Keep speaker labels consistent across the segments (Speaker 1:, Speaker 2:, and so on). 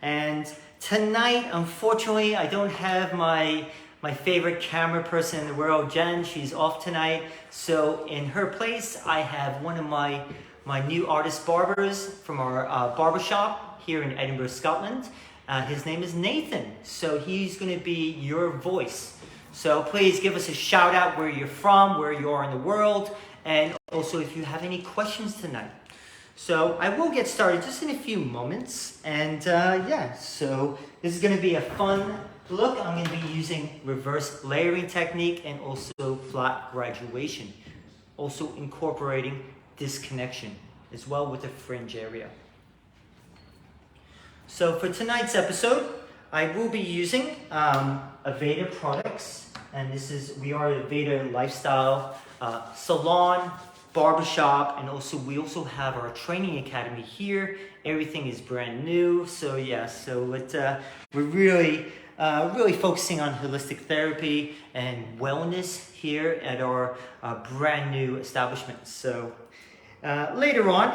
Speaker 1: And tonight, unfortunately, I don't have my favorite camera person in the world, Jen. She's off tonight. So in her place, I have one of my new artist barbers from our barbershop here in Edinburgh, Scotland. His name is Nathan. So he's going to be your voice. So please give us a shout out where you're from, where you are in the world, and also if you have any questions tonight. So I will get started just in a few moments. And yeah, so this is going to be a fun look. I'm going to be using reverse layering technique and also flat graduation. Also incorporating disconnection as well with the fringe area. So for tonight's episode, I will be using Aveda products, and we are a Aveda lifestyle salon, barbershop, and we also have our training academy here. Everything is brand new, so yeah, we're really focusing on holistic therapy and wellness here at our brand new establishment. So later on,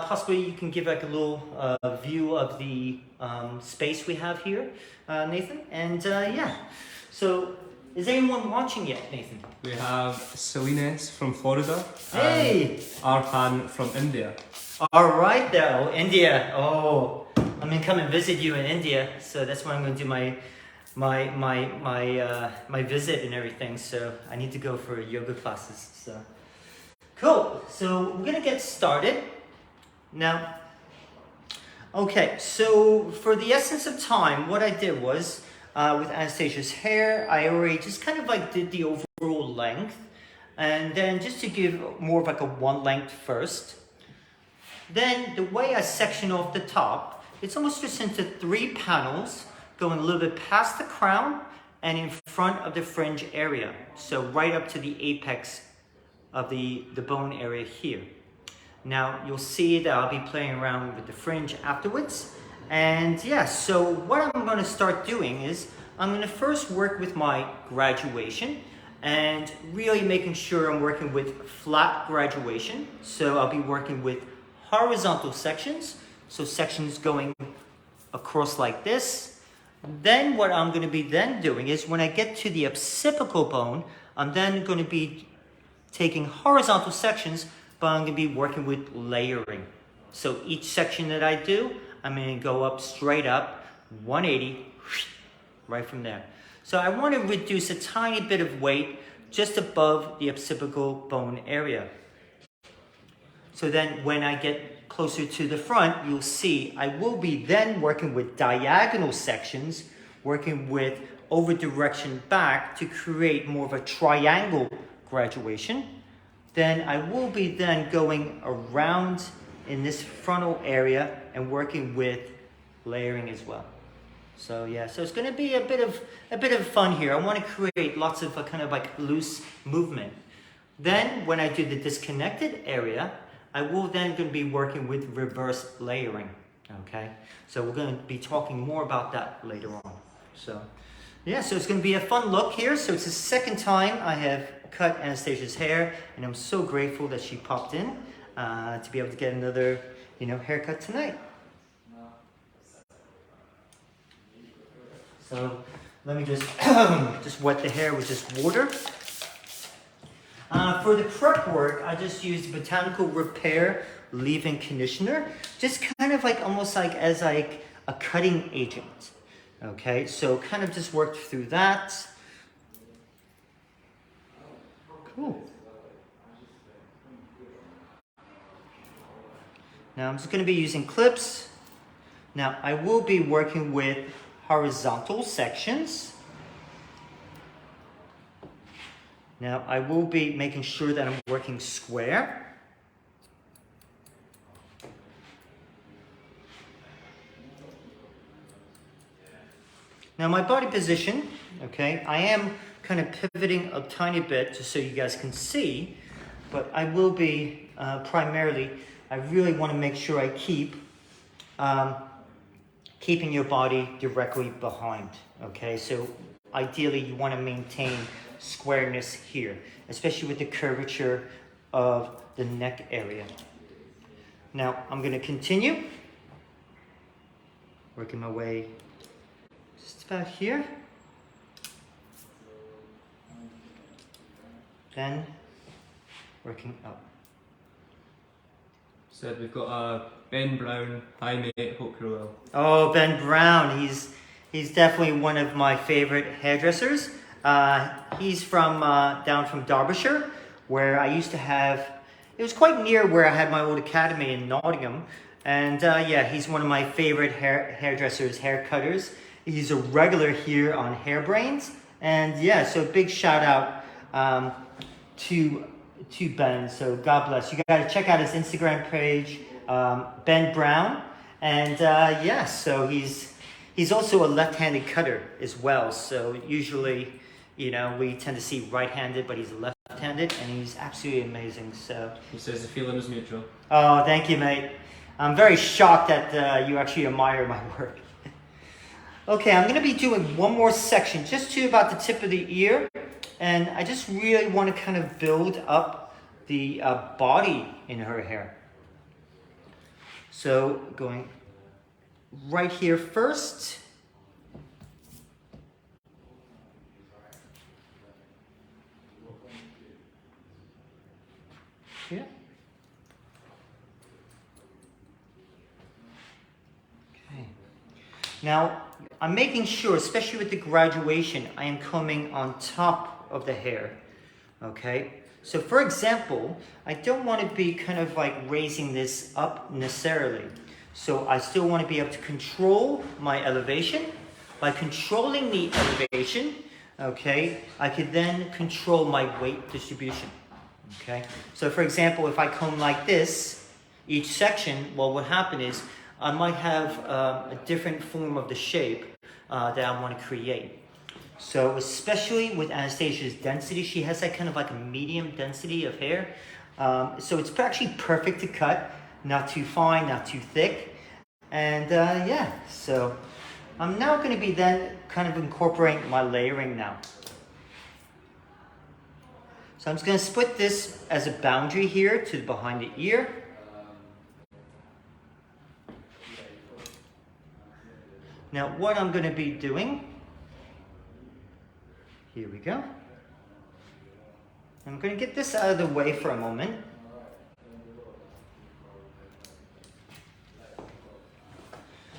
Speaker 1: possibly you can give like a little view of the space we have here, Nathan. And yeah, so is anyone watching yet, Nathan?
Speaker 2: We have Salinas from Florida.
Speaker 1: Hey!
Speaker 2: And Arpan from India.
Speaker 1: All right, though, India. Oh, I'm gonna come and visit you in India, so that's where I'm gonna do my visit and everything. So I need to go for yoga classes. So. Cool, so we're gonna get started. Now, okay, so for the essence of time, what I did was, with Anastasia's hair, I already just kind of like did the overall length, and then just to give more of like a one length first. Then the way I section off the top, it's almost just into 3 panels, going a little bit past the crown and in front of the fringe area. So right up to the apex of the bone area here. Now you'll see that I'll be playing around with the fringe afterwards. And yeah, so what I'm going to start doing is I'm going to first work with my graduation and really making sure I'm working with flat graduation. So I'll be working with horizontal sections. So sections going across like this. Then what I'm going to be then doing is when I get to the occipital bone, I'm then going to be taking horizontal sections, but I'm going to be working with layering. So each section that I do, I'm going to go up straight up, 180, right from there. So I want to reduce a tiny bit of weight just above the occipital bone area. So then when I get closer to the front, you'll see I will be then working with diagonal sections, working with over direction back to create more of a triangle graduation. Then I will be then going around in this frontal area and working with layering as well. So yeah, so it's going to be a bit of fun here. I want to create lots of kind of like loose movement. Then when I do the disconnected area, I will then going to be working with reverse layering. Okay, so we're going to be talking more about that later on. So yeah, so it's going to be a fun look here. So it's the second time I have cut Anastasia's hair, and I'm so grateful that she popped in to be able to get another, haircut tonight. So let me just just wet the hair with just water. For the prep work, I just used Botanical Repair leave-in conditioner, just kind of like almost like as like a cutting agent. Okay, so kind of just worked through that. Cool. Now I'm just going to be using clips. Now I will be working with horizontal sections. Now I will be making sure that I'm working square. Now my body position, okay, I am kind of pivoting a tiny bit just so you guys can see, but I will be primarily, I really want to make sure I keep keeping your body directly behind, okay? So ideally you want to maintain squareness here, especially with the curvature of the neck area. Now I'm going to continue. Working my way just about here. Then working up.
Speaker 2: So we've got Ben Brown. Hi mate, hope you're well.
Speaker 1: Oh, Ben Brown, he's definitely one of my favorite hairdressers. He's from down from Derbyshire, where I used to have. It was quite near where I had my old academy in Nottingham, and yeah, he's one of my favorite hairdressers, hair cutters. He's a regular here on Hairbrains, and yeah, so big shout out to Ben. So God bless. You got to check out his Instagram page, Ben Brown, and yeah, so he's also a left-handed cutter as well. So usually, you know, we tend to see right-handed, but he's left-handed, and he's absolutely amazing. So
Speaker 2: He says the feeling is mutual.
Speaker 1: oh, thank you, mate. I'm very shocked that you actually admire my work. Okay, I'm going to be doing one more section, just to about the tip of the ear. And I just really want to kind of build up the body in her hair. So going right here first. Here. Okay. Now, I'm making sure, especially with the graduation, I am combing on top of the hair, okay? So for example, I don't want to be kind of like raising this up necessarily. So I still want to be able to control my elevation. By controlling the elevation, okay, I could then control my weight distribution, okay? So for example, if I comb like this, each section, well, what happened is I might have a different form of the shape that I want to create. So especially with Anastasia's density, she has that kind of like a medium density of hair. So it's actually perfect to cut, not too fine, not too thick. And yeah, so I'm now going to be then kind of incorporating my layering now. So I'm just going to split this as a boundary here to behind the ear. Now what I'm going to be doing, here we go. I'm going to get this out of the way for a moment.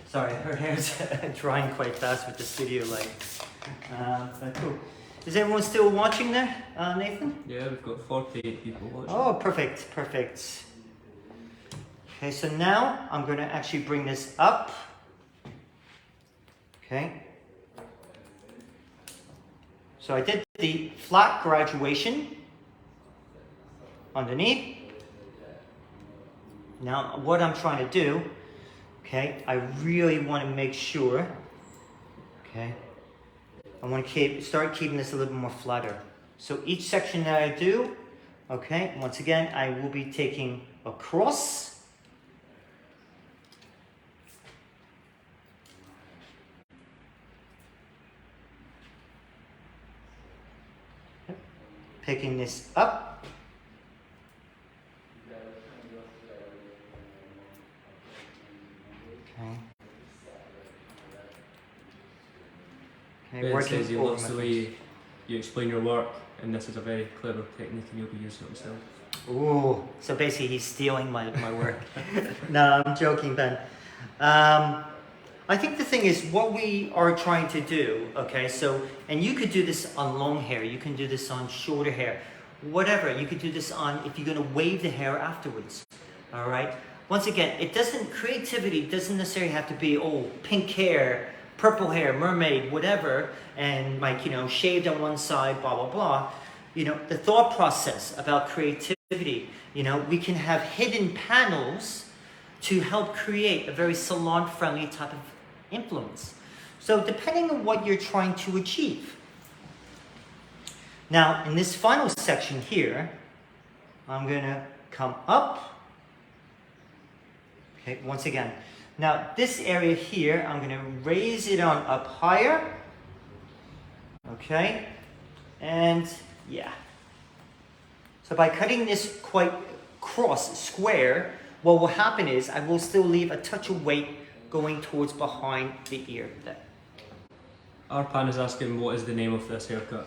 Speaker 1: Sorry, her hair's drying quite fast with the studio light. But cool. Is everyone still watching there, Nathan?
Speaker 2: Yeah, we've got 48 people watching.
Speaker 1: Oh, perfect, perfect. Okay, so now I'm going to actually bring this up. Okay. So I did the flat graduation underneath. Now what I'm trying to do, okay, I really want to make sure, okay, I want to start keeping this a little bit more flatter. So each section that I do, okay, once again, I will be taking across. Picking this up. Okay.
Speaker 2: Ben
Speaker 1: Working
Speaker 2: says he
Speaker 1: over
Speaker 2: loves
Speaker 1: my
Speaker 2: the
Speaker 1: face.
Speaker 2: way you explain your work, and this is a very clever technique, and you'll be using it himself.
Speaker 1: Ooh, so basically he's stealing my work. No, I'm joking, Ben. I think the thing is what we are trying to do, okay, so, and you could do this on long hair, you can do this on shorter hair, whatever, you could do this on, if you're going to wave the hair afterwards, all right? Once again, creativity doesn't necessarily have to be, oh, pink hair, purple hair, mermaid, whatever, and like, you know, shaved on one side, blah, blah, blah. You know, the thought process about creativity, you know, we can have hidden panels to help create a very salon-friendly type of influence. So depending on what you're trying to achieve. Now, in this final section here, I'm going to come up. Okay, once again. Now, this area here, I'm going to raise it on up higher. Okay, and yeah. So by cutting this quite cross, square, what will happen is I will still leave a touch of weight going towards behind the ear there.
Speaker 2: Arpan is asking, what is the name of this haircut?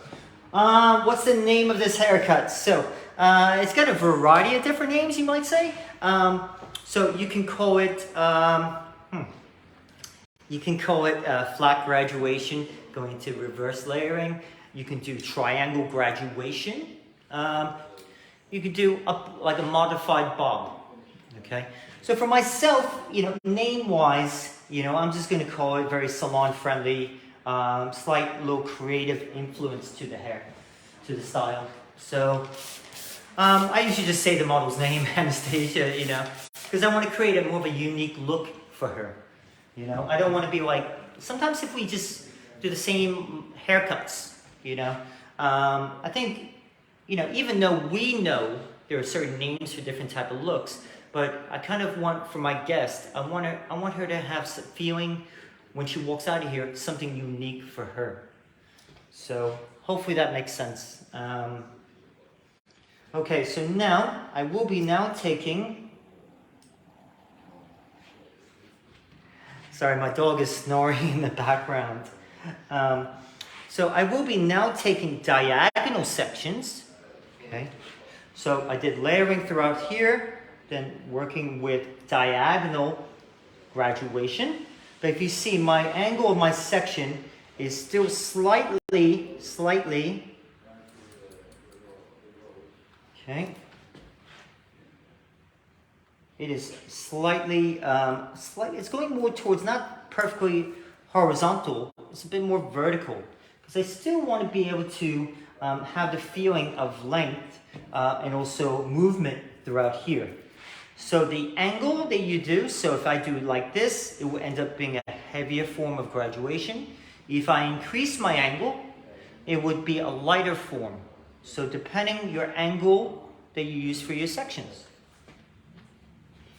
Speaker 1: What's the name of this haircut? So, it's got a variety of different names, you might say. So you can call it, flat graduation, going to reverse layering. You can do triangle graduation. You could do like a modified bob. Okay. So for myself, name-wise, I'm just going to call it very salon-friendly. Slight little creative influence to the hair, to the style. So I usually just say the model's name, Anastasia, because I want to create a more of a unique look for her. I don't want to be like, sometimes if we just do the same haircuts, I think, even though we know there are certain names for different type of looks, but I kind of want, for my guest, I want her to have some feeling when she walks out of here, something unique for her. So hopefully that makes sense. Okay, so now I will be taking, sorry, my dog is snoring in the background. So I will be now taking diagonal sections. Okay, so I did layering throughout here, then working with diagonal graduation. But if you see, my angle of my section is still slightly, okay. It is slightly, it's going more towards, not perfectly horizontal, it's a bit more vertical. Because I still want to be able to have the feeling of length and also movement throughout here. So the angle that you do, so if I do like this, it will end up being a heavier form of graduation. If I increase my angle, it would be a lighter form. So depending your angle that you use for your sections.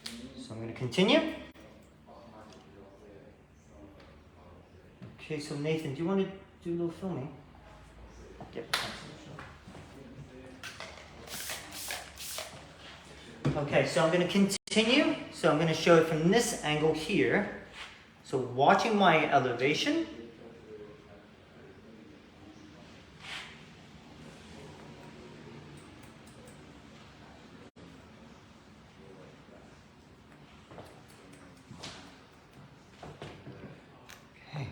Speaker 1: So I'm going to continue. Okay, so Nathan, do you want to do a little filming? Yep. Okay, so I'm going to continue. So I'm going to show it from this angle here. So watching my elevation. Okay.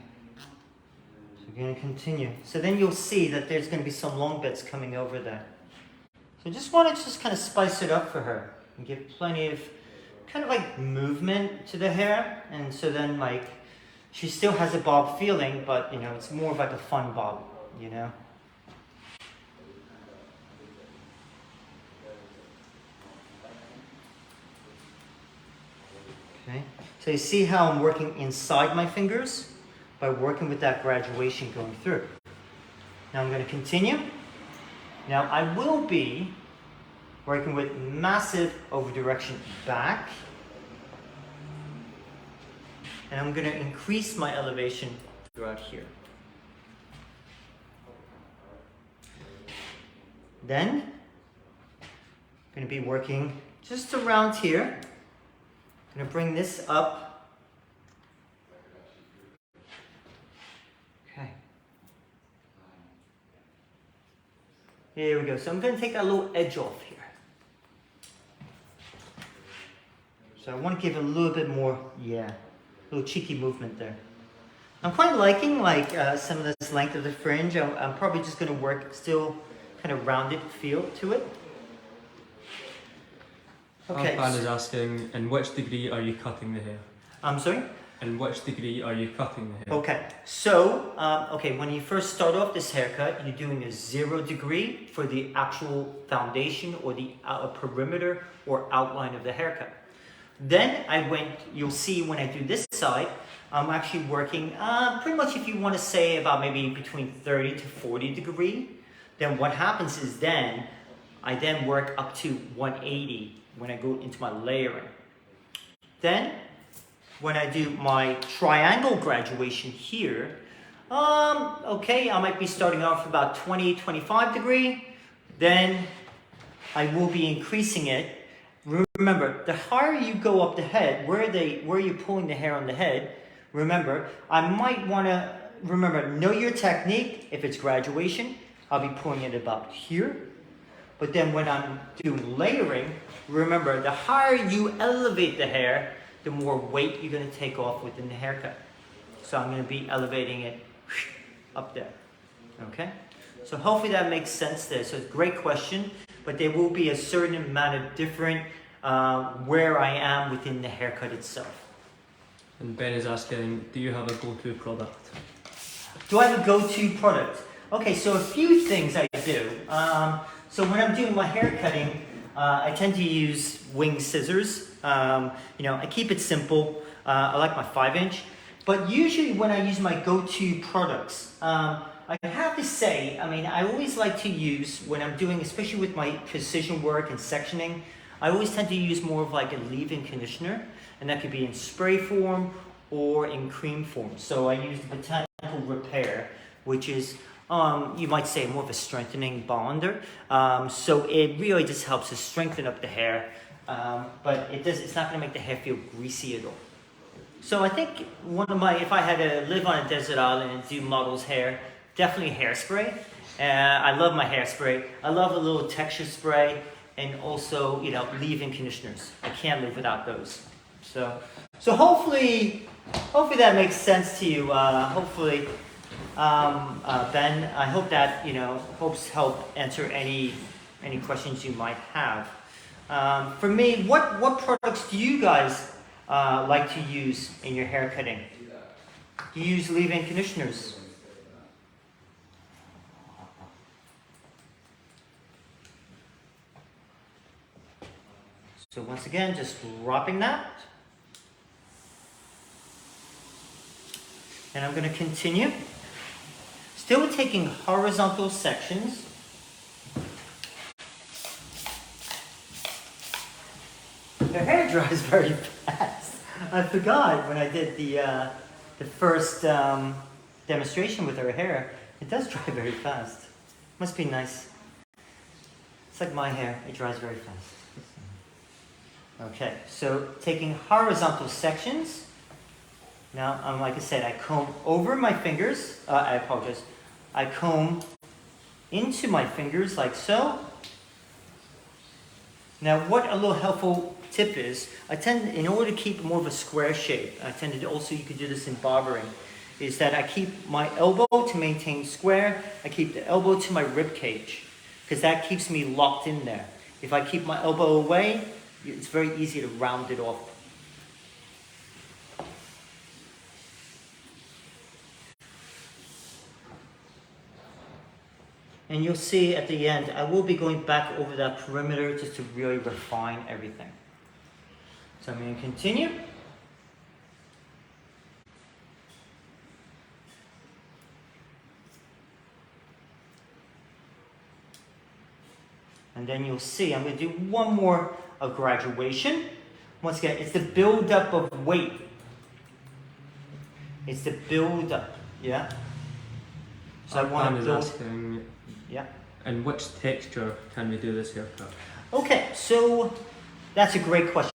Speaker 1: So we're going to continue. So then you'll see that there's going to be some long bits coming over there. So just want to kind of spice it up for her. And give plenty of kind of like movement to the hair, and so then like she still has a bob feeling, but it's more of like a fun bob, Okay, so you see how I'm working inside my fingers by working with that graduation going through. Now I'm going to continue. Now I will be working with massive over direction back. And I'm going to increase my elevation throughout here. Then, I'm going to be working just around here. I'm going to bring this up. Okay. Here we go. So I'm going to take that little edge off here. So I want to give it a little bit more, a little cheeky movement there. I'm quite liking some of this length of the fringe. I'm probably just going to work still kind of rounded feel to it. Okay.
Speaker 2: Arpan is asking, in which degree are you cutting the hair?
Speaker 1: I'm sorry?
Speaker 2: In which degree are you cutting the hair?
Speaker 1: Okay, so, when you first start off this haircut, you're doing a 0 degree for the actual foundation or the perimeter or outline of the haircut. Then you'll see when I do this side, I'm actually working pretty much, if you want to say, about maybe between 30 to 40 degree. Then what happens is I then work up to 180 when I go into my layering. Then when I do my triangle graduation here, I might be starting off about 20, 25 degree. Then I will be increasing it. Remember remember, the higher you go up the head, where you're pulling the hair on the head, remember, I might want to, remember, know your technique. If it's graduation, I'll be pulling it about here. But then when I'm doing layering, remember, the higher you elevate the hair, the more weight you're going to take off within the haircut. So I'm going to be elevating it up there. Okay? So hopefully that makes sense there. So it's a great question, but there will be a certain amount of different where I am within the haircut itself.
Speaker 2: And Ben is asking, do you have a go-to product?
Speaker 1: Do I have a go-to product? Okay, so a few things I do. So when I'm doing my hair cutting, I tend to use wing scissors. I keep it simple. I like my 5-inch. But usually when I use my go-to products, I have to say, I always like to use, when I'm doing, especially with my precision work and sectioning, I always tend to use more of like a leave-in conditioner, and that could be in spray form or in cream form. So I use the Botanical Repair, which is, you might say, more of a strengthening bonder. So it really just helps to strengthen up the hair, but it's not going to make the hair feel greasy at all. So I think if I had to live on a desert island and do models' hair, definitely hairspray. I love my hairspray. I love a little texture spray, and also, leave-in conditioners. I can't live without those. So hopefully that makes sense to you. Hopefully, Ben, I hope that help answer any questions you might have. For me, what products do you guys like to use in your hair cutting? Do you use leave-in conditioners? So once again, just dropping that. And I'm going to continue. Still taking horizontal sections. The hair dries very fast. I forgot when I did the first demonstration with her hair. It does dry very fast. Must be nice. It's like my hair. It dries very fast. Okay, so taking horizontal sections. Now, like I said, I comb over my fingers. I apologize. I comb into my fingers like so. Now, what a little helpful tip is, in order to keep more of a square shape, you could do this in barbering, is that I keep my elbow to maintain square. I keep the elbow to my rib cage, because that keeps me locked in there. If I keep my elbow away, it's very easy to round it off. And you'll see at the end, I will be going back over that perimeter just to really refine everything. So I'm going to continue. And then you'll see, I'm going to do one more of graduation. Once again, it's the build-up of weight. It's the build-up, yeah? So I want to build...
Speaker 2: asking,
Speaker 1: yeah.
Speaker 2: and which texture can we do this haircut?
Speaker 1: Okay, so that's a great question.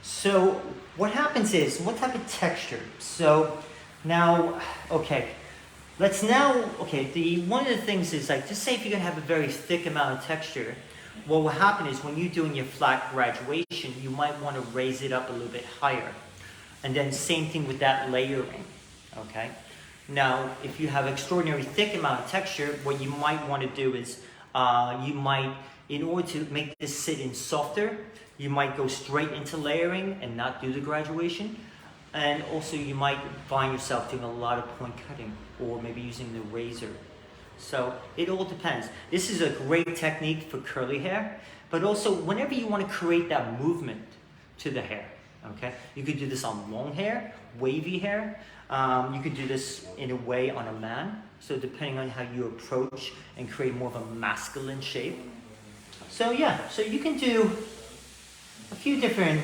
Speaker 1: So what happens is, what type of texture? So now, okay, one of the things is, like, just say if you're going to have a very thick amount of texture, what will happen is when you're doing your flat graduation, you might want to raise it up a little bit higher. And then same thing with that layering, okay? Now, if you have extraordinary thick amount of texture, what you might want to do is, in order to make this sit in softer, you might go straight into layering and not do the graduation. And also you might find yourself doing a lot of point cutting, or maybe using the razor. So it all depends. This is a great technique for curly hair, but also whenever you want to create that movement to the hair, okay? You could do this on long hair, wavy hair. You could do this in a way on a man. So depending on how you approach and create more of a masculine shape. So yeah, so you can do a few different,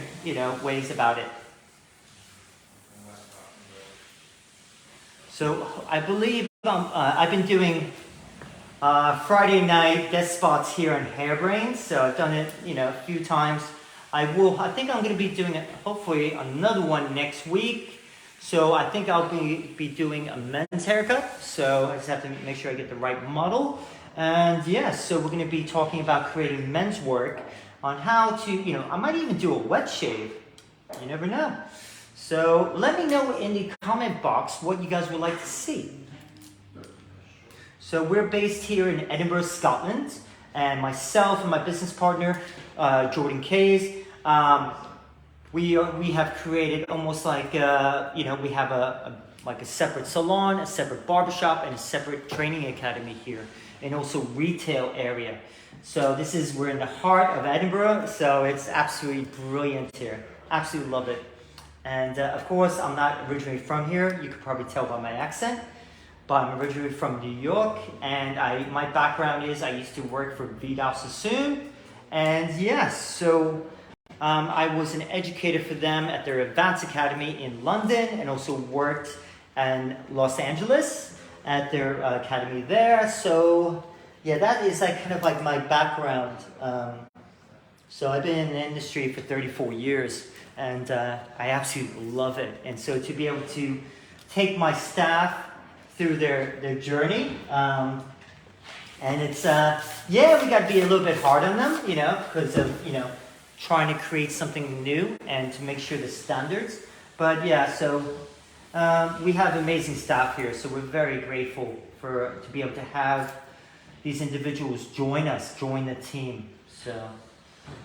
Speaker 1: ways about it. So I believe I've been doing Friday night guest spots here on Hairbrain. So I've done it, a few times. I think I'm going to be doing hopefully another one next week. So I think I'll be doing a men's haircut. So I just have to make sure I get the right model. And yeah, so we're going to be talking about creating men's work on how to, I might even do a wet shave. You never know. So let me know in the comment box what you guys would like to see. So we're based here in Edinburgh, Scotland, and myself and my business partner, Jordan Kays, we have created almost like, we have a separate salon, a separate barbershop, and a separate training academy here, and also retail area. So we're in the heart of Edinburgh, so it's absolutely brilliant here. Absolutely love it. And of course, I'm not originally from here. You could probably tell by my accent. But I'm originally from New York, and my background is I used to work for Vidal Sassoon. And yes, so I was an educator for them at their advanced academy in London, and also worked in Los Angeles at their academy there. So yeah, that is kind of like my background. So I've been in the industry for 34 years, and I absolutely love it. And so to be able to take my staff through their journey, and it's we got to be a little bit hard on them, because of trying to create something new and to make sure the standards. But yeah, so we have amazing staff here, so we're very grateful to be able to have these individuals join the team. So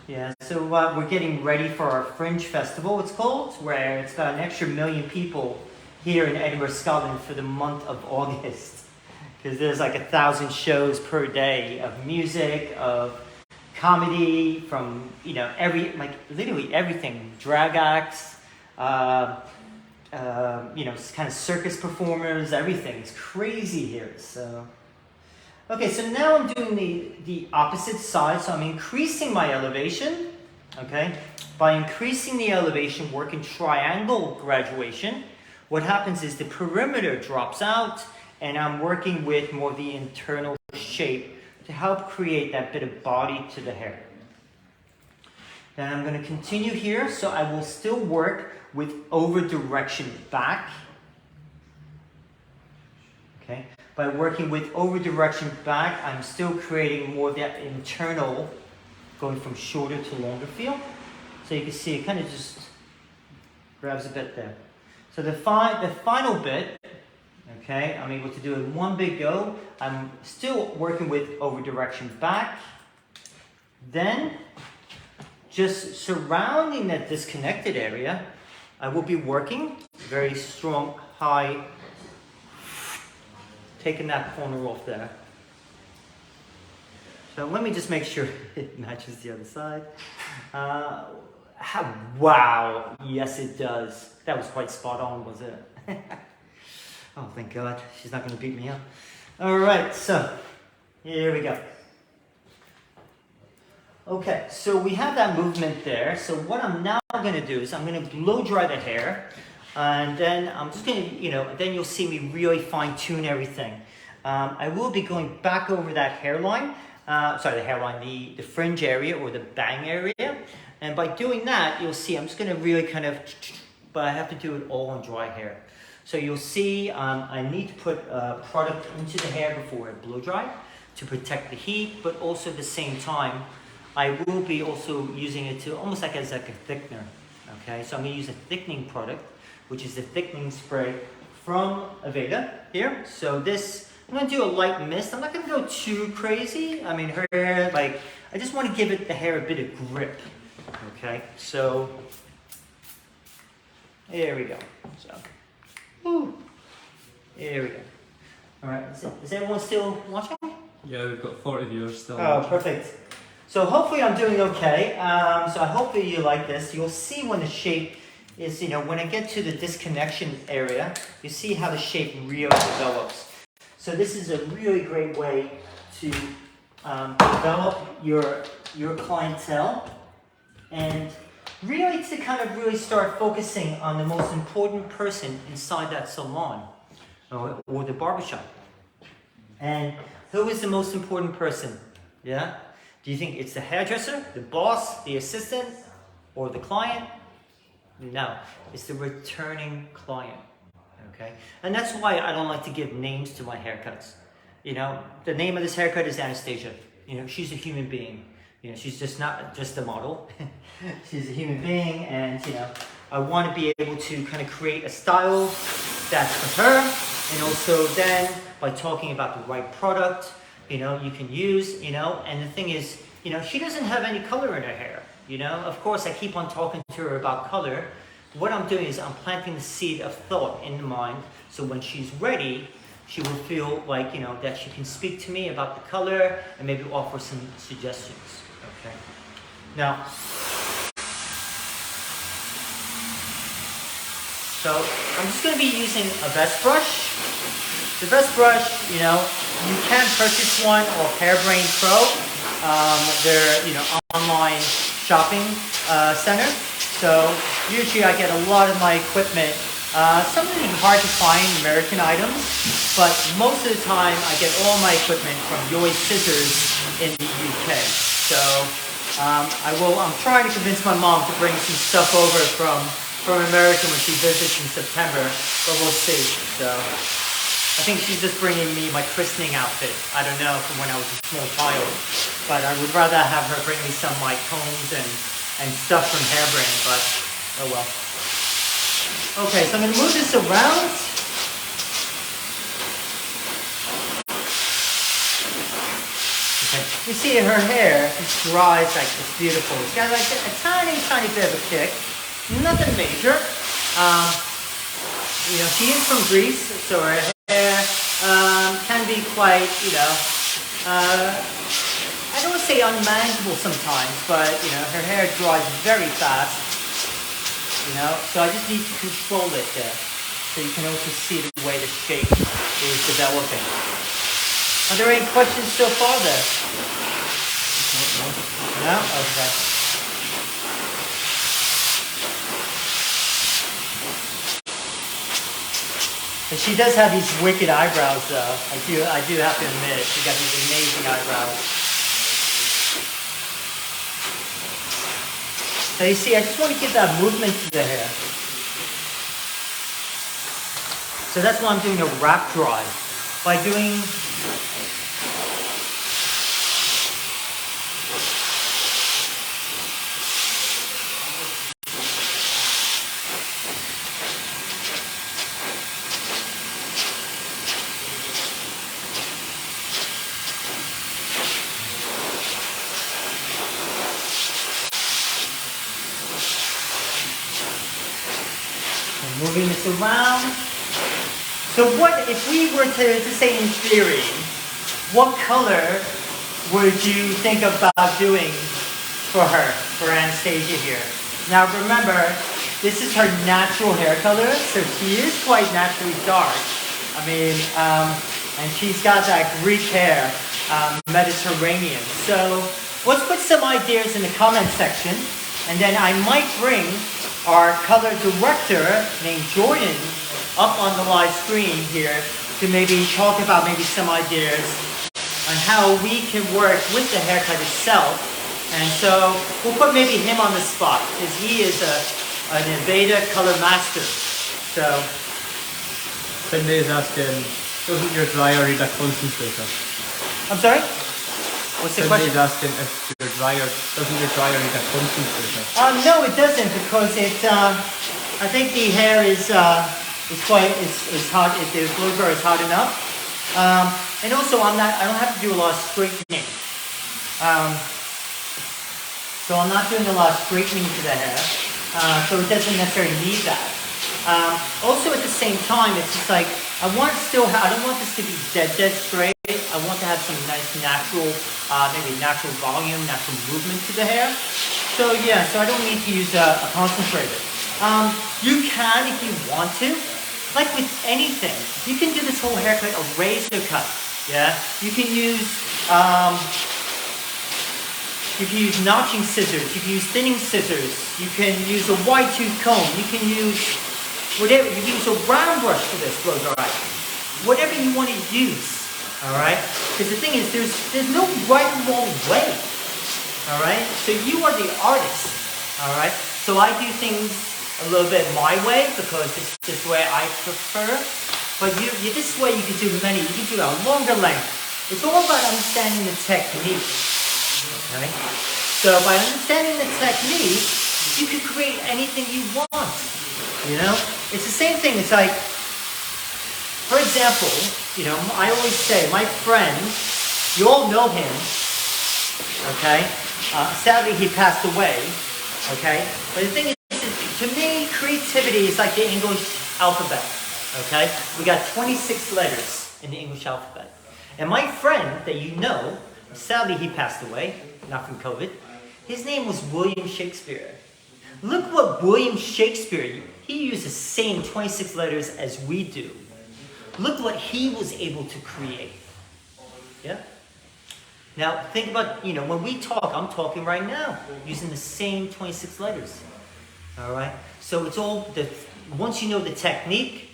Speaker 1: yeah, so we're getting ready for our Fringe Festival, it's called, where it's got an extra 1 million people here in Edinburgh, Scotland for the month of August. Because there's like 1,000 shows per day of music, of comedy, from, literally everything. Drag acts, kind of circus performers, everything. It's crazy here, so. Okay, so now I'm doing the opposite side. So I'm increasing my elevation, okay? By increasing the elevation, work in triangle graduation, what happens is the perimeter drops out, and I'm working with more of the internal shape to help create that bit of body to the hair. Then I'm going to continue here, so I will still work with over direction back. Okay, by working with over direction back, I'm still creating more of that internal, going from shorter to longer feel. So you can see it kind of just grabs a bit there. So the final bit, okay, I'm able to do it in one big go. I'm still working with over direction back. Then, just surrounding that disconnected area, I will be working very strong, high, taking that corner off there. So let me just make sure it matches the other side. Wow, yes it does. That was quite spot on, was it? Oh, thank God, she's not going to beat me up. All right, so here we go. Okay, so we have that movement there. So what I'm now going to do is I'm going to blow dry the hair, and then I'm just going to, then you'll see me really fine tune everything. I will be going back over that hairline, the fringe area or the bang area. And by doing that, you'll see I'm just going to really kind of, but I have to do it all on dry hair. So you'll see I need to put product into the hair before I blow dry to protect the heat, but also at the same time, I will be also using it to almost as a thickener. Okay, so I'm going to use a thickening product, which is the thickening spray from Aveda here. So this, I'm going to do a light mist. I'm not going to go too crazy. I mean, her hair, I just want to give the hair a bit of grip. Okay, so here we go. So, here we go. All right, is everyone still watching?
Speaker 2: Yeah, we've got 40 viewers still.
Speaker 1: Oh, perfect. So hopefully I'm doing okay. So hopefully you like this. You'll see when the shape is, when I get to the disconnection area, you see how the shape really develops. So this is a really great way to develop your clientele, and really to kind of really start focusing on the most important person inside that salon or the barbershop. And who is the most important person? Yeah? Do you think it's the hairdresser, the boss, the assistant, or the client? No, it's the returning client. Okay, and that's why I don't like to give names to my haircuts. You know, the name of this haircut is Anastasia. You know, she's a human being. You know, she's just not just a model. She's a human being, and you know, I want to be able to kind of create a style that's for her, and also then by talking about the right product, you know, you can use, you know, and the thing is, you know, she doesn't have any color in her hair. You know, of course, I keep on talking to her about color. What I'm doing is I'm planting the seed of thought in the mind, so when she's ready, she will feel like, you know, that she can speak to me about the color and maybe offer some suggestions. Okay. Now, so I'm just going to be using a vest brush. The vest brush, you know, you can purchase one off Hairbrain Pro. They're, you know, online shopping center. So usually I get a lot of my equipment. Something hard to find American items, but most of the time I get all my equipment from Yoy Scissors in the UK. So I'm trying to convince my mom to bring some stuff over from America when she visits in September, but we'll see. So I think she's just bringing me my christening outfit. I don't know, from when I was a small child, but I would rather have her bring me some like combs and stuff from Hairbrain, but oh well. Okay, so I'm going to move this around. Okay, you see her hair just dries like it's beautiful. It's got like a tiny bit of a kick. Nothing major. You know, she is from Greece, so her hair can be quite, you know, I don't want to say unmanageable sometimes, but, you know, her hair dries very fast. You know, so I just need to control it there, so you can also see the way the shape is developing. Are there any questions so far there? No? Okay. And she does have these wicked eyebrows though. I do have to admit, she got these amazing eyebrows. So you see, I just want to give that movement to the hair. So that's why I'm doing a wrap dry. By doing moving this around. So what, if we were to say in theory, what color would you think about doing for her, for Anastasia here? Now remember, this is her natural hair color, so she is quite naturally dark. I mean, and she's got that Greek hair, Mediterranean. So let's put some ideas in the comment section, and then I might bring our color director named Jordan up on the live screen here to maybe talk about maybe some ideas on how we can work with the haircut itself. And so we'll put maybe him on the spot because he is an Aveda color master. So
Speaker 2: Cindy is asking, doesn't your dryer read a concentrator?
Speaker 1: I'm sorry? What's the question?
Speaker 2: Cindy is asking if doesn't your dryer read a concentrator?
Speaker 1: No, it doesn't, because it. I think the hair is quite hot. The blow dryer is hot enough, and also I don't have to do a lot of straightening. So I'm not doing a lot of straightening to the hair, so it doesn't necessarily need that. Also, at the same time, it's just like I don't want this to be dead straight. I want to have some nice natural, maybe natural volume, natural movement to the hair. So yeah, so I don't need to use a concentrator. You can if you want to. Like with anything, you can do this whole haircut a razor cut. Yeah, you can use notching scissors. You can use thinning scissors. You can use a wide tooth comb. You can use whatever. You can use a round brush for this blow dry. Whatever you want to use. All right, because the thing is, there's no right or wrong way. All right, so you are the artist. All right. So I do things a little bit my way because it's this way I prefer. But this way you can do many. You can do a longer length. It's all about understanding the technique. Okay. So by understanding the technique, you can create anything you want. You know, it's the same thing. It's like, for example, you know, I always say my friend, you all know him. Okay. Sadly, he passed away. Okay. But the thing is, to me, creativity is like the English alphabet. Okay. We got 26 letters in the English alphabet. And my friend that you know, sadly he passed away, not from COVID. His name was William Shakespeare. Look what William Shakespeare, he used the same 26 letters as we do. Look what he was able to create. Yeah? Now, think about, you know, when we talk, I'm talking right now, using the same 26 letters. All right? So it's all, once you know the technique,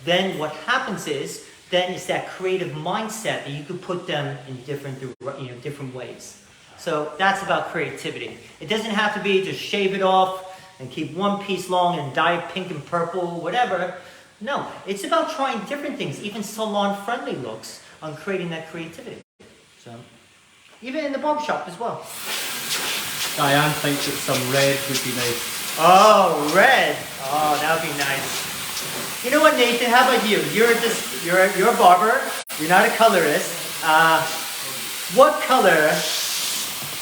Speaker 1: then what happens is, then it's that creative mindset that you could put them in different ways. So that's about creativity. It doesn't have to be just shave it off and keep one piece long and dye it pink and purple, whatever. No, it's about trying different things, even salon-friendly looks, on creating that creativity. So, even in the barbershop as well.
Speaker 2: Diane thinks that some red would be nice.
Speaker 1: Oh, red. Oh, that would be nice. You know what, Nathan? How about you? You're a barber. You're not a colorist. What color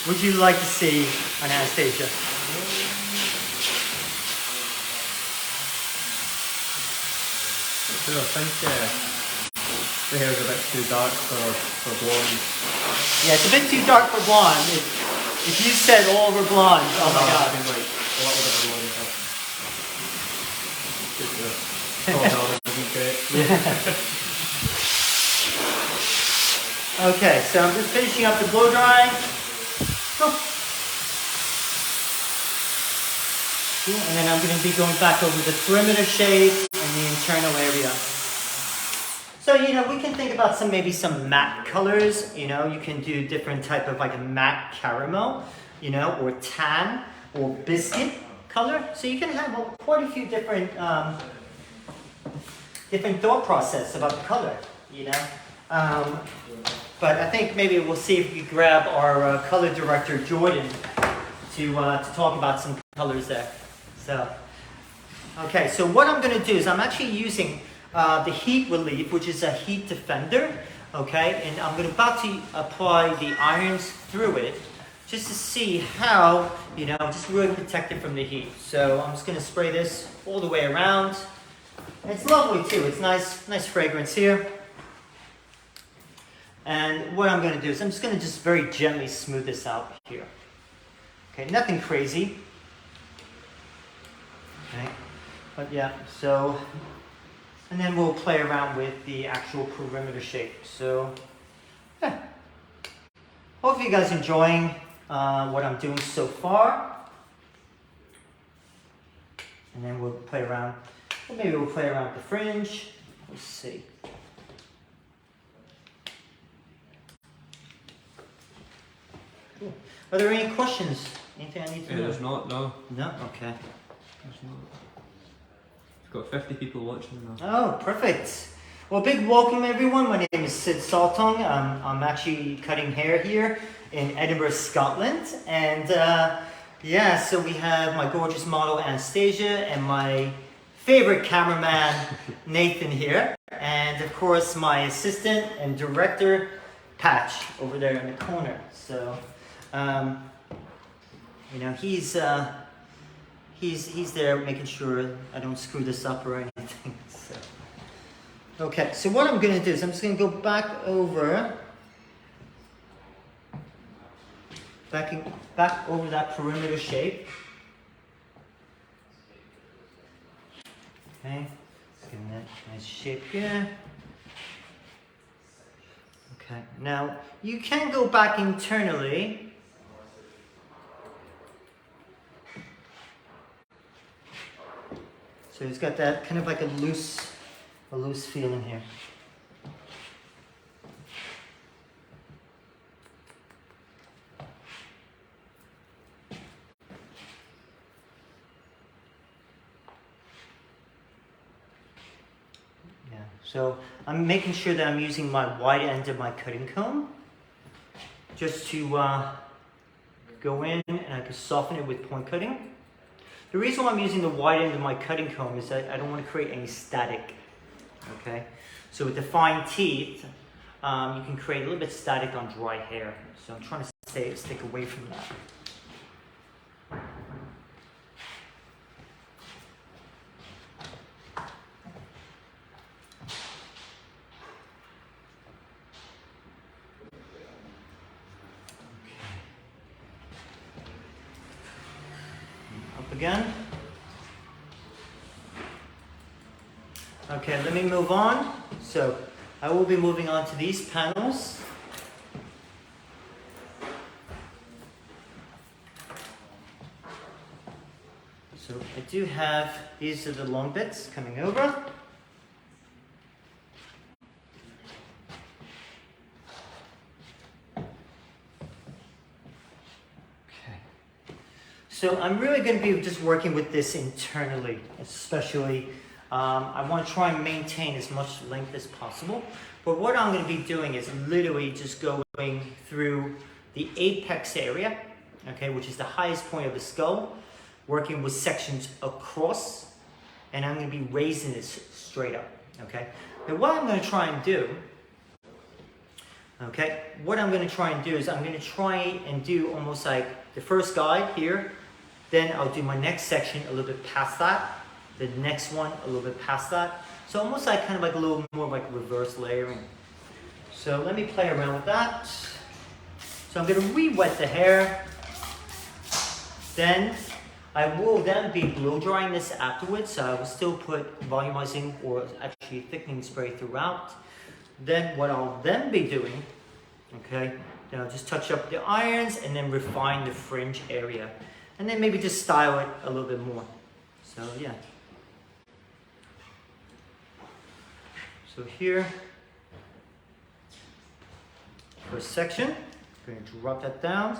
Speaker 1: would you like to see on Anastasia?
Speaker 2: So I think the hair's a bit too dark for blonde.
Speaker 1: Yeah, it's a bit too dark for blonde. If you said all over blonde, oh my god.
Speaker 2: I mean, like a little bit of blonde.
Speaker 1: Okay, so I'm just finishing up the blow drying. And then I'm going to be going back over the perimeter shape and the internal area. So, you know, we can think about maybe some matte colors. You know, you can do different type of like a matte caramel, you know, or tan or biscuit color. So you can have quite a few different thought process about the color, you know. But I think maybe we'll see if we grab our color director, Jordan, to talk about some colors there. So, okay, so what I'm going to do is I'm actually using the heat relief, which is a heat defender, okay? And I'm about to apply the irons through it just to see how, you know, just really protect it from the heat. So I'm just going to spray this all the way around. And it's lovely too. It's nice fragrance here. And what I'm going to do is I'm just going to very gently smooth this out here. Okay, nothing crazy. Okay, but yeah, so, and then we'll play around with the actual perimeter shape. So, yeah. Hopefully you guys are enjoying what I'm doing so far. And then we'll play around, or maybe we'll play around with the fringe. Let's see. Cool. Are there any questions? Anything I need to know?
Speaker 2: There's not, no.
Speaker 1: No? Okay.
Speaker 2: There's not. We've got 50 people watching now.
Speaker 1: Oh, perfect. Well, big welcome everyone. My name is Sid Saltong. I'm actually cutting hair here in Edinburgh, Scotland. And yeah, so we have my gorgeous model Anastasia and my favorite cameraman Nathan here. And of course my assistant and director Patch over there in the corner. So, you know, he's there making sure I don't screw this up or anything. So. Okay, so what I'm going to do is I'm just going to go back over that perimeter shape. Okay, give that nice shape here. Okay, now you can go back internally. So it's got that kind of like a loose feeling here. So I'm making sure that I'm using my wide end of my cutting comb just to go in, and I can soften it with point cutting. The reason why I'm using the wide end of my cutting comb is that I don't want to create any static, okay? So with the fine teeth, you can create a little bit of static on dry hair. So I'm trying to stick away from that. Up again. Okay, let me move on. So I will be moving on to these panels. So I do have, these are the long bits coming over. Okay. So I'm really going to be just working with this internally, especially I want to try and maintain as much length as possible. But what I'm going to be doing is literally just going through the apex area, okay, which is the highest point of the skull, working with sections across, and I'm going to be raising this straight up, okay? Now what I'm going to try and do, okay, what I'm going to try and do is I'm going to try and do almost like the first guide here, then I'll do my next section a little bit past that, the next one a little bit past that. So almost like kind of like a little more like reverse layering. So let me play around with that. So I'm going to re-wet the hair. Then I will then be blow drying this afterwards. So I will still put volumizing or actually thickening spray throughout. Then what I'll then be doing, okay, then I'll just touch up the irons and then refine the fringe area. And then maybe just style it a little bit more. So yeah. So here, first section, I'm going to drop that down.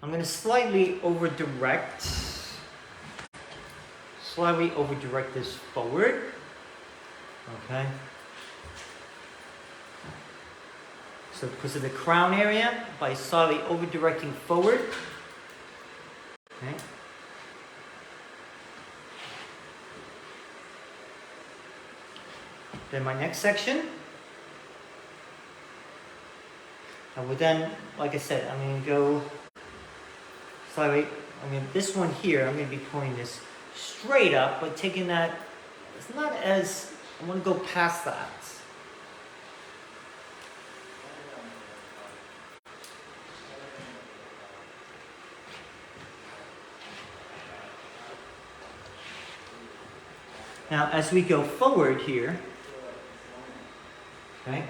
Speaker 1: I'm going to slightly over-direct this forward, okay? So because of the crown area, by slightly over-directing forward, okay? Then my next section, I will then, like I said, I'm going to go slightly, this one here, I'm going to be pulling this straight up, but taking that, it's not as, I want to go past that. Now, as we go forward here, okay,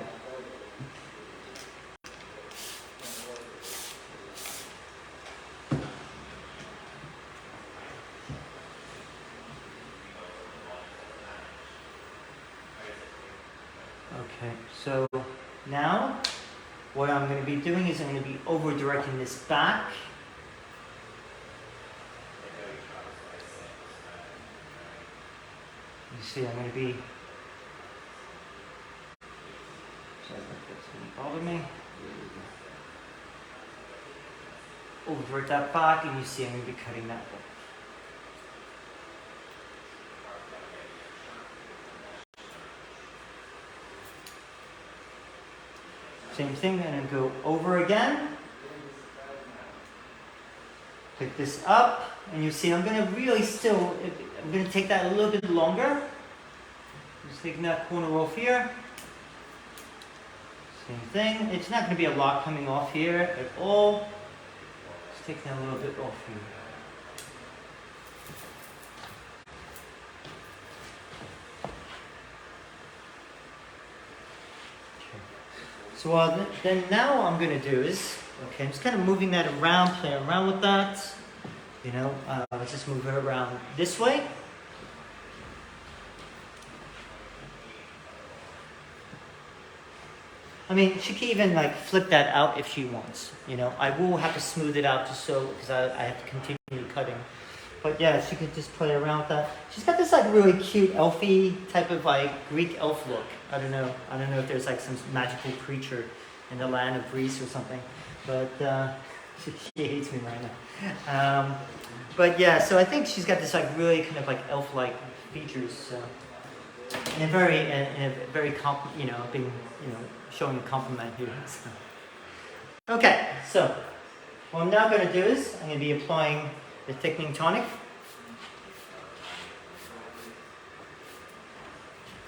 Speaker 1: okay, so now what I'm going to be doing is I'm going to be over-directing this back. You see, I'm going to be, sorry if that's going to bother me. Over-direct that back, and you see I'm going to be cutting that one. Same thing, and then go over again. Pick this up, and you see I'm going to really still, I'm going to take that a little bit longer. Just taking that corner off here. Same thing. It's not going to be a lot coming off here at all. Just take that a little bit off here. So then now what I'm going to do is, okay, I'm just kind of moving that around, playing around with that. You know, let's just move it around this way. I mean, she can even like flip that out if she wants. You know, I will have to smooth it out just so, because I have to continue cutting. But yeah, she could just play around with that. She's got this like really cute elfy type of like Greek elf look. I don't know if there's like some magical creature in the land of Greece or something. But she hates me right now. But yeah, so I think she's got this like really kind of like elf-like features. So. In a very being, showing a compliment here. So. Okay, so what I'm now going to do is I'm going to be applying the thickening tonic.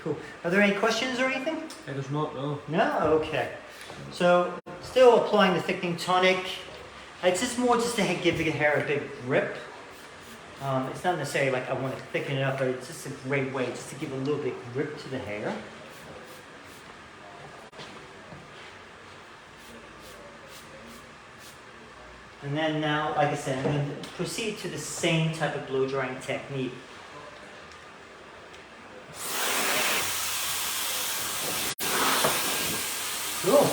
Speaker 1: Cool. Are there any questions or anything?
Speaker 2: There's not, no.
Speaker 1: No? Okay. So still applying the thickening tonic. It's just more just to give the hair a big grip. It's not necessarily like I want to thicken it up, but it's just a great way just to give a little bit grip to the hair. And then now, like I said, I'm going to proceed to the same type of blow drying technique. Cool.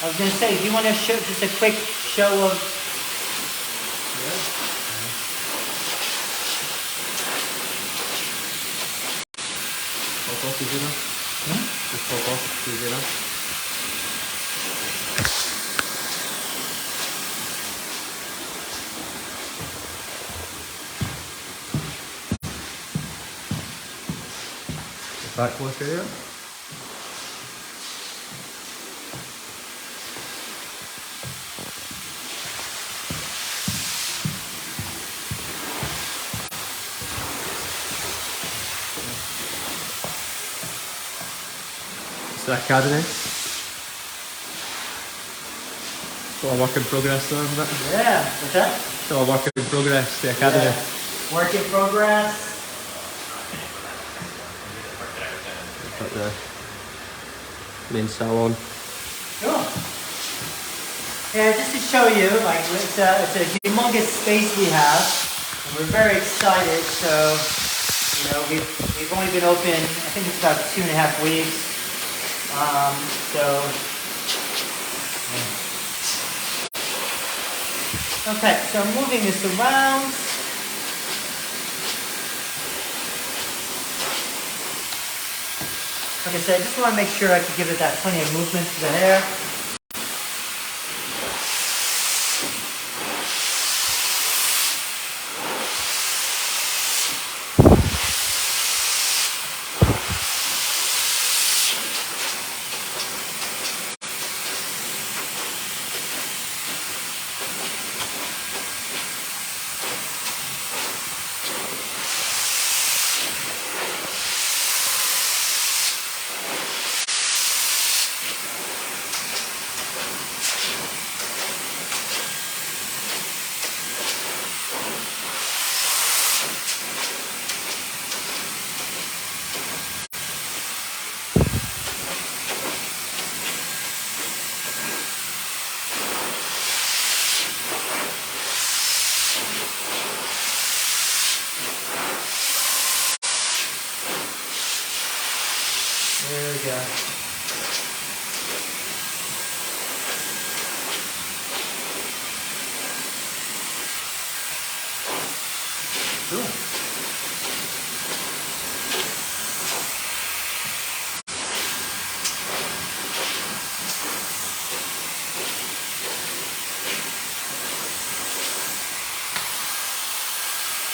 Speaker 1: I was going to say, do you want to show just a quick show of...
Speaker 2: Backwash area. It's the academy. Still a work in progress though, isn't it?
Speaker 1: Yeah, what's that?
Speaker 2: Still a work in progress, the academy.
Speaker 1: Yeah. Work in progress.
Speaker 2: At the main salon.
Speaker 1: Cool. Yeah, just to show you, like it's a humongous space we have, and we're very excited. So, we've only been open, I think it's about 2.5 weeks. Okay, so I'm moving this around. Like I said, I just want to make sure I can give it that plenty of movement to the hair. There we go. Cool.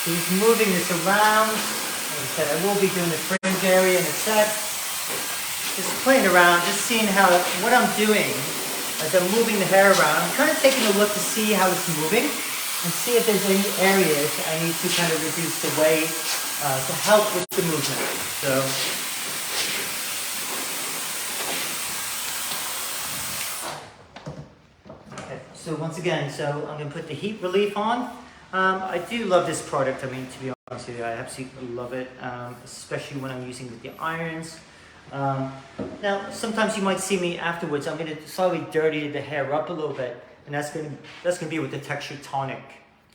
Speaker 1: So he's moving this around. Like I said, I will be doing the fringe area in a sec. Just playing around, just seeing what I'm doing as I'm moving the hair around. I'm kind of taking a look to see how it's moving and see if there's any areas I need to kind of reduce the weight to help with the movement. So once again, I'm going to put the heat relief on. I do love this product. I mean, to be honest with you, I absolutely love it, especially when I'm using with the irons. Now, sometimes you might see me afterwards. I'm going to slightly dirty the hair up a little bit, and that's going to be with the texture tonic,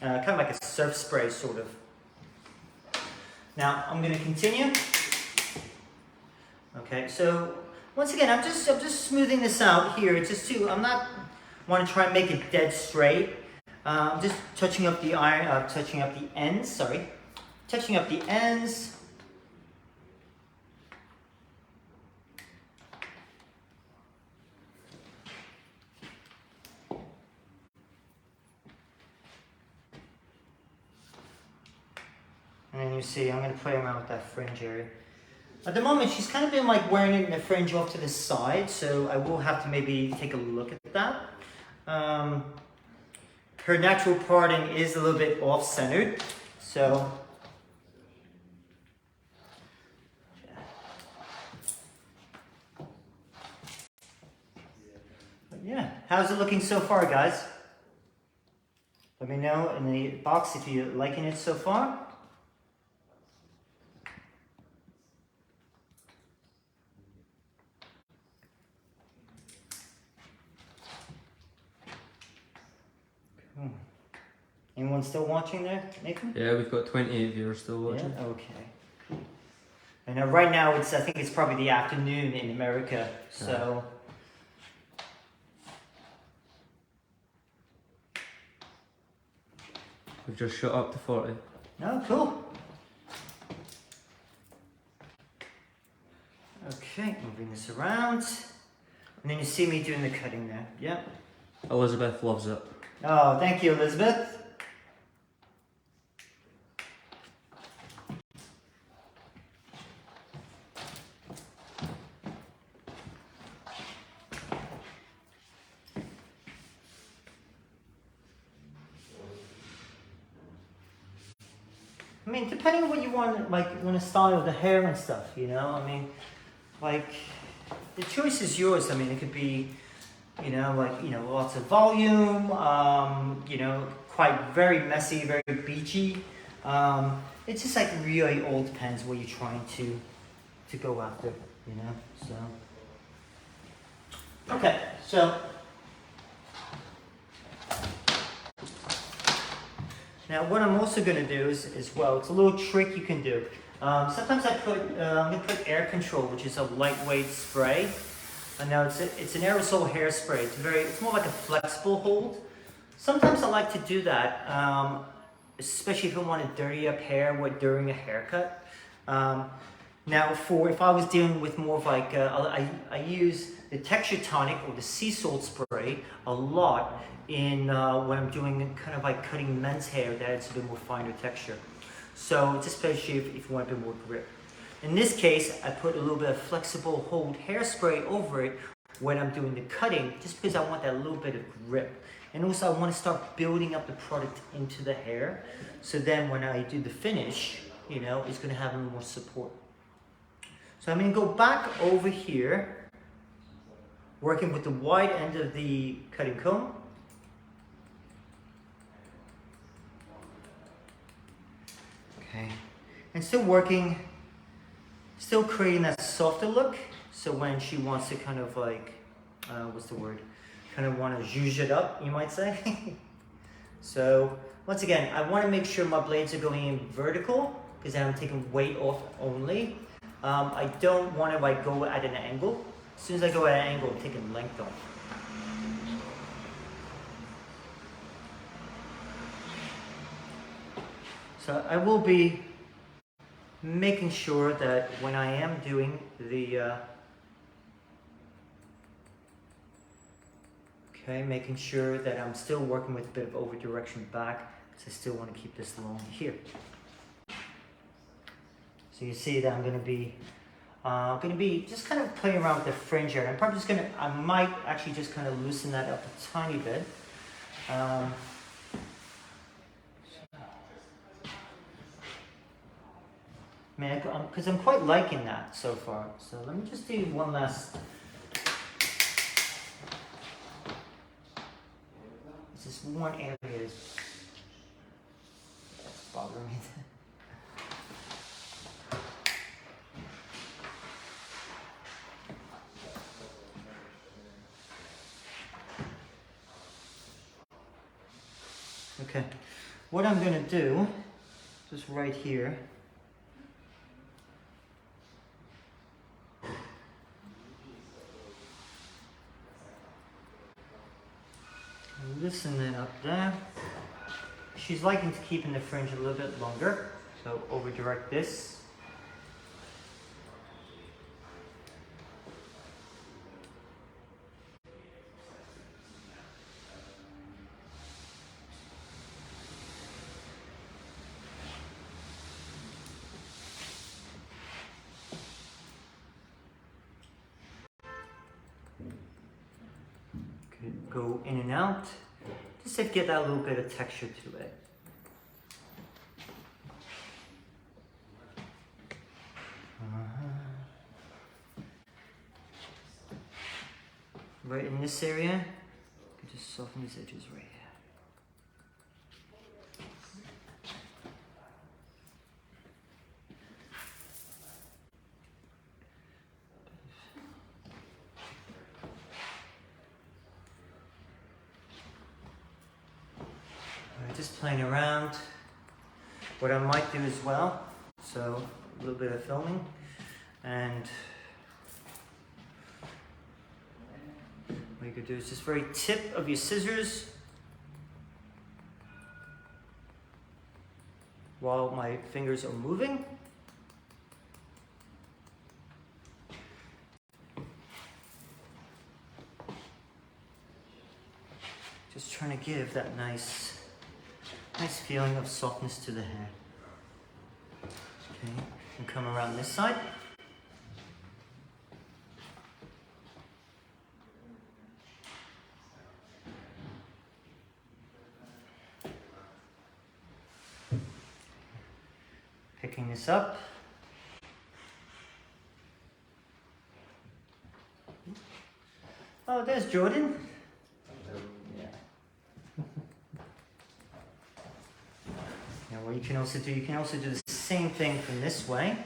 Speaker 1: kind of like a surf spray sort of. Now I'm going to continue. Okay, so once again, I'm just smoothing this out here. I'm not want to try and make it dead straight. Just touching up the iron, touching up the ends, sorry. Touching up the ends. And then you see, I'm going to play around with that fringe area. At the moment, she's kind of been like wearing it in the fringe off to the side, so I will have to maybe take a look at that. Her natural parting is a little bit off-centered, so. But yeah, how's it looking so far, guys? Let me know in the box if you're liking it so far. Anyone still watching there, Nathan?
Speaker 2: Yeah, we've got 28 viewers still watching.
Speaker 1: Yeah, okay. And right now I think it's probably the afternoon in America, so.
Speaker 2: We've just shot up to 40.
Speaker 1: Oh, cool. Okay, moving this around. And then you see me doing the cutting there. Yeah.
Speaker 2: Elizabeth loves it.
Speaker 1: Oh, thank you, Elizabeth. I mean, depending on what you want, like, you want to style the hair and stuff, you know? I mean, like, the choice is yours. I mean, it could be, you know, like, you know, lots of volume, you know, quite very messy, very beachy. It's just like really all depends what you're trying to go after, you know? So, okay, so. Now what I'm also going to do is, as well, it's a little trick you can do. Sometimes I'm going to put air control, which is a lightweight spray. And now it's an aerosol hairspray. It's more like a flexible hold. Sometimes I like to do that, especially if I want to dirty up hair during a haircut. Now if I was dealing with more of like, I use the Texture Tonic or the sea salt spray a lot in when I'm doing kind of like cutting men's hair that it's a bit more finer texture. So it's especially if you want a bit more grip. In this case, I put a little bit of flexible hold hairspray over it when I'm doing the cutting, just because I want that little bit of grip. And also I want to start building up the product into the hair. So then when I do the finish, you know, it's going to have a little more support. So I'm going to go back over here, working with the wide end of the cutting comb. Okay, and still working, still creating that softer look. So when she wants to kind of like, what's the word? Kind of want to zhuzh it up, you might say. So once again, I want to make sure my blades are going in vertical because I'm taking weight off only. I don't want to like go at an angle. As soon as I go at an angle, I'm taking length off. So I will be making sure that when I am doing the, making sure that I'm still working with a bit of over direction back, because I still want to keep this long here. So you see that I'm going to be just kind of playing around with the fringe area. I'm probably just going to, I might actually just kind of loosen that up a tiny bit. Because I'm quite liking that so far. So let me just do one last. It's just one area that's bothering me. Okay, what I'm going to do, just right here. A loosen it up there. She's liking to keep in the fringe a little bit longer, so over direct this. Go in and out, just to get that little bit of texture to it. Right in this area, you can just soften these edges right here. Just playing around. What I might do as well, so a little bit of filming, and what you could do is just very tip of your scissors while my fingers are moving. Just trying to give that nice feeling of softness to the hair. Okay, and come around this side. Picking this up. Oh, there's Jordan. What you can also do the same thing from this way.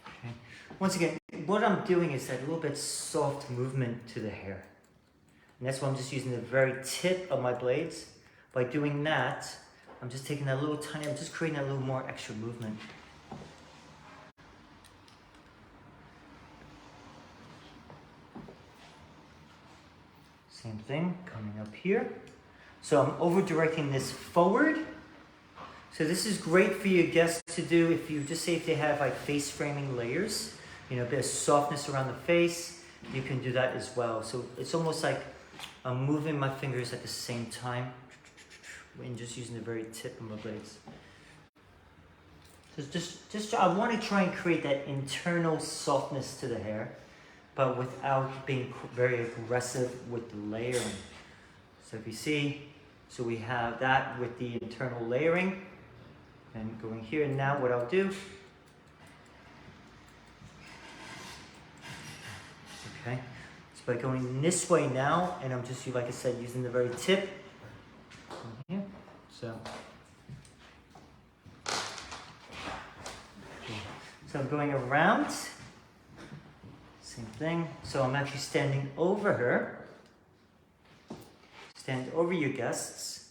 Speaker 1: Okay. Once again, what I'm doing is that little bit soft movement to the hair. And that's why I'm just using the very tip of my blades. By doing that, I'm just taking that little tiny, I'm just creating a little more extra movement. Same thing, coming up here. So I'm over directing this forward. So this is great for your guests to do if you just say if they have like face framing layers, you know, a bit of softness around the face, you can do that as well. So it's almost like I'm moving my fingers at the same time and just using the very tip of my blades. So just I want to try and create that internal softness to the hair, but without being very aggressive with the layering. So if you see, so we have that with the internal layering, and going here, and now what I'll do, okay, so by going this way now, and I'm just, like I said, using the very tip, here, so I'm going around, same thing. So I'm actually standing over her. Stand over your guests.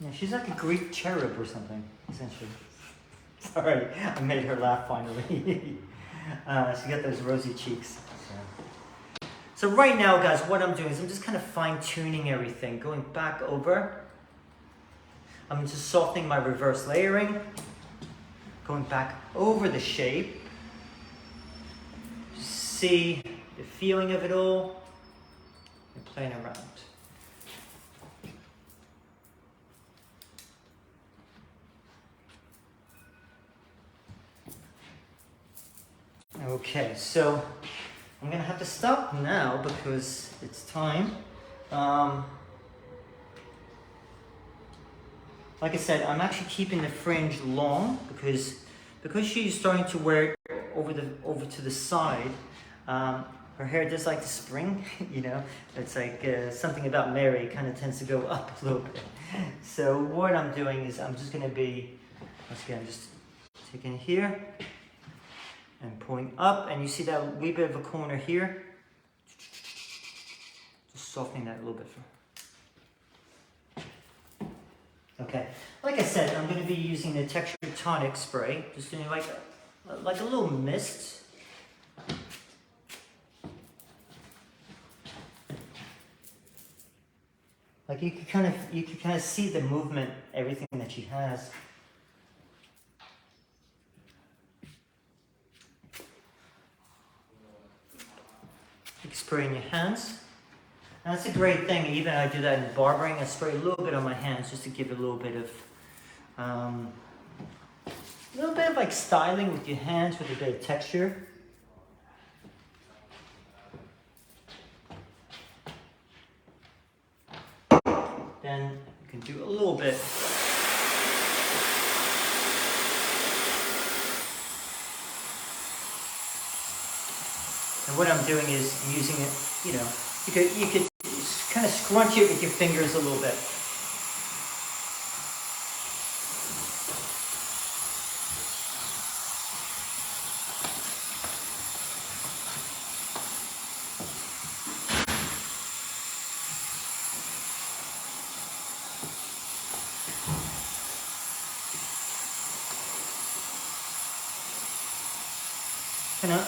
Speaker 1: Yeah, she's like a Greek cherub or something, essentially. Sorry, I made her laugh finally. She got those rosy cheeks. So right now, guys, what I'm doing is I'm just kind of fine-tuning everything, going back over. I'm just softening my reverse layering, going back over the shape. Just see the feeling of it all, and playing around. Okay, so I'm gonna have to stop now because it's time. Like I said, I'm actually keeping the fringe long because she's starting to wear it over to the side. Her hair does like to spring, you know. It's like something about Mary kind of tends to go up a little bit. So what I'm doing is I'm just gonna be Once again, just taking it here and pulling up, and you see that wee bit of a corner here. Just softening that a little bit. Okay, like I said, I'm going to be using the Texture Tonic spray, just doing like a little mist. Like you can kind of see the movement, everything that she has. You can spray in your hands. And that's a great thing. Even I do that in barbering. I spray a little bit on my hands just to give it a little bit of like styling with your hands, with a bit of texture. Then you can do a little bit. And what I'm doing is I'm using it, you know, you could kind of scrunch it with your fingers a little bit.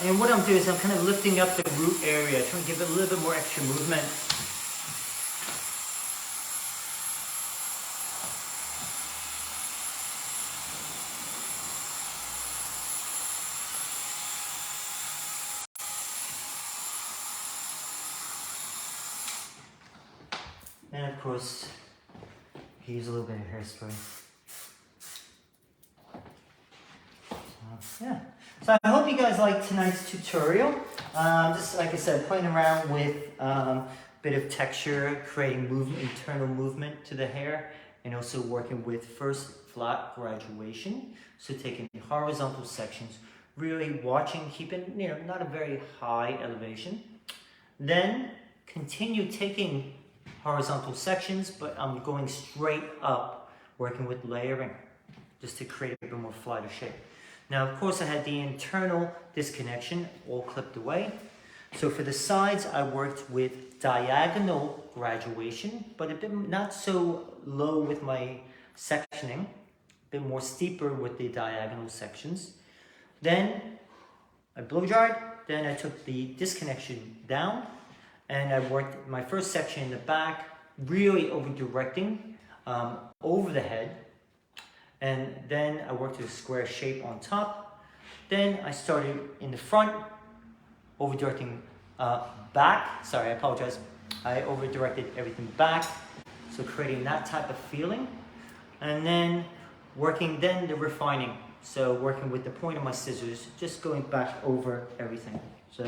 Speaker 1: And what I'm doing is I'm kind of lifting up the root area, trying to give it a little bit more extra movement. And of course, use a little bit of hairspray. So, yeah. So I hope you guys liked tonight's tutorial. Just like I said, playing around with a bit of texture, creating internal movement to the hair, and also working with first flat graduation. So taking horizontal sections, really watching, keeping, you know, not a very high elevation. Then continue taking horizontal sections, but I'm going straight up, working with layering, just to create a bit more flatter shape. Now, of course, I had the internal disconnection all clipped away. So for the sides, I worked with diagonal graduation, but a bit not so low with my sectioning, a bit more steeper with the diagonal sections. Then I blow dried, then I took the disconnection down, and I worked my first section in the back, really over directing over the head. And then I worked a square shape on top. Then I started in the front, over directing back. Sorry, I apologize. I over directed everything back. So creating that type of feeling. And then working then the refining. So working with the point of my scissors, just going back over everything. So,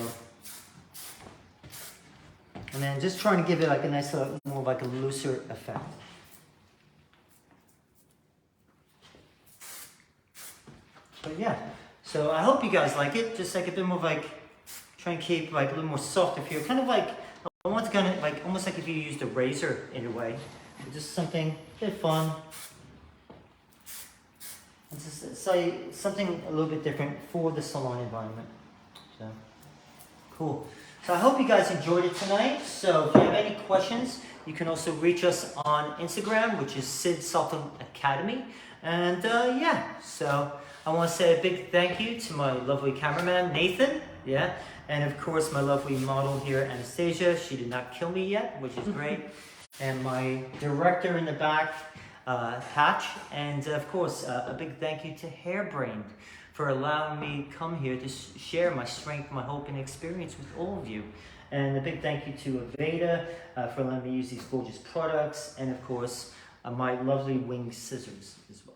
Speaker 1: and then just trying to give it like a nice little, more like a looser effect. But yeah, so I hope you guys like it. Just like a bit more like, try and keep like a little more softer feel. Kind of like, I want to kind of like, almost like if you used a razor in a way. Just something a bit fun. It's like something a little bit different for the salon environment. So, cool. So I hope you guys enjoyed it tonight. So if you have any questions, you can also reach us on Instagram, which is Sid Sultan Academy. And yeah, so I want to say a big thank you to my lovely cameraman, Nathan, yeah, and of course my lovely model here, Anastasia. She did not kill me yet, which is great. And my director in the back, Hatch, and of course a big thank you to Hairbrained for allowing me to come here to share my strength, my hope, and experience with all of you. And a big thank you to Aveda for letting me use these gorgeous products, and of course my lovely wing scissors as well.